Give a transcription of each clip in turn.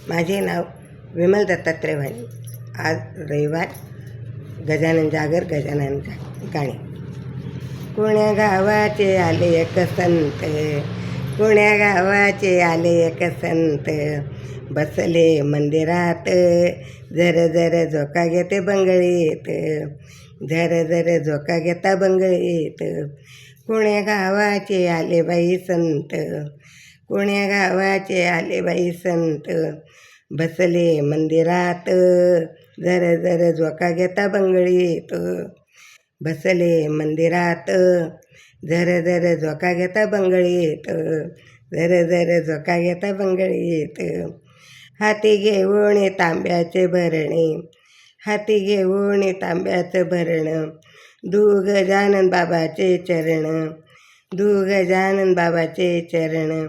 माझे नाव विमल दत्तात्रय वाणी. आज रविवार. गजानन जागर, गजानन गाणे. कोण्या गावाचे आले एक संत, कोण्या गावाचे आले एक संत, बसले मंदिरात जर जर झोका घेते बंगळीत, जर जर झोका घेता बंगळीत. कोण्या गावाचे आले बाई संत, कोण्या गावाचे आले बाई संत, बसले मंदिरात जर जर झोका घेता बंगळीत, बसले मंदिरात जर जर झोका घेता बंगळीत, जर जर झोका घेता बंगळीत. हाती घेऊन तांब्याचे भरणे, हाती घेऊन तांब्याचं भरणं, दू गजानन बाबाचे चरण, दू गजानन बाबाचे चरण.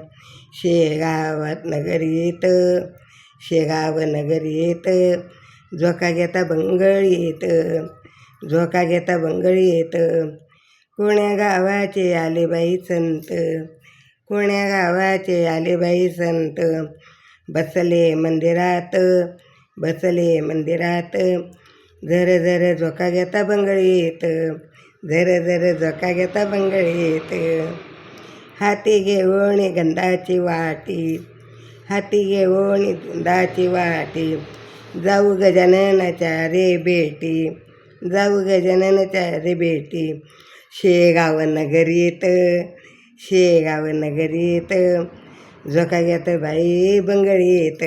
शेगावात नगरीत, शेगाव नगरीत, झोका घेता बंगळीत, झोका घेता बंगळीत. कोण्या गावाचे आले बाई संत, कोण्या गावाचे आले बाई संत, बसले मंदिरात, बसले मंदिरात, जर जर झोका घेता बंगळीत, जर जर झोका घेता बंगळीत. हाती घेऊन गंधाची वाटी, हाती घेऊन गंधाची वाटी, जाऊ गजाननाच्या रे भेटी, जाऊ गजाननाच्या रे भेटी. शेगाव नगरीत, शेगाव नगरीत, झोका घेता बाई बंगळीत,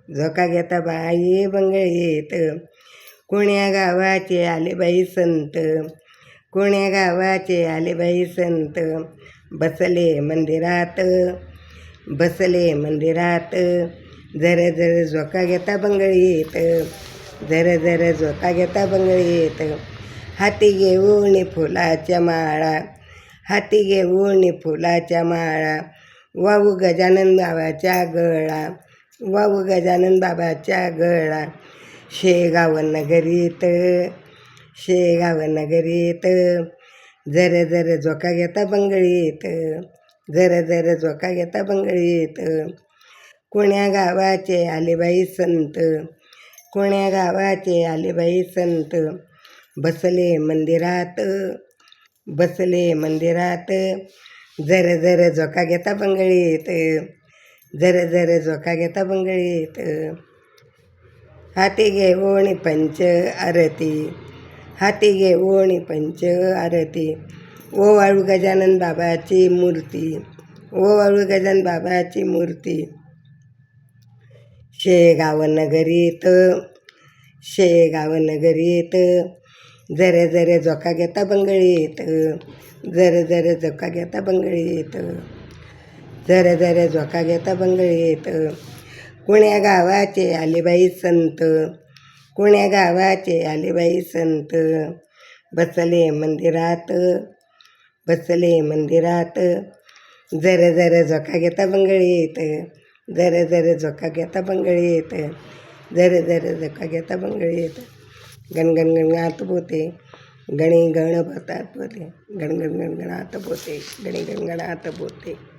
झोका घेता बाई बंगळीत. कोण्या गावाचे आले बाई संत, कोण्या गावाचे आले बाई संत, बसले मंदिरात, बसले मंदिरात, जर जर झोका घेता बंगळीत, जर जर झोका घेता बंगळीत. हाती घेऊन फुलाच्या माळा, हाती घेऊन फुलाच्या माळा, वाहू गजानन बाबाच्या गळा, वाहू गजानन बाबाच्या गळा. शेगाव नगरीत, शेगाव नगरीत, जर जर झोका घेता बंगळीत, जर जर झोका घेता बंगळीत. कोण्या गावाचे आले बाई संत, कोण्या गावाचे आले बाई संत, बसले मंदिरात, बसले मंदिरात, जर जर झोका घेता बंगळीत, जर जर झोका घेता बंगळीत. हाती घेऊन पंच आरती, हाती घेऊन पंच आरती, ओवाळू गजानन बाबाची मूर्ती, ओवाळू गजानन बाबाची मूर्ती. शेगाव नगरीत, शेगाव नगरीत, जर जर झोका घेता बंगळीत, जर जर झोका घेता बंगळीत, जर जर झोका घेता बंगळीत. कोण्या गावाचे आले बाई संत, कोण्या गावाचे आले बाई संत, बसले मंदिरात, बसले मंदिरात, जर जर झोका घेता बंगळीत, जर जर झोका घेता बंगळीत, जर जर झोका घेता बंगळीत. गणगण गणगणात पोते, गणी गण भतात पोते, गणगण गणगणात पोते, गणी गणगणात पोते.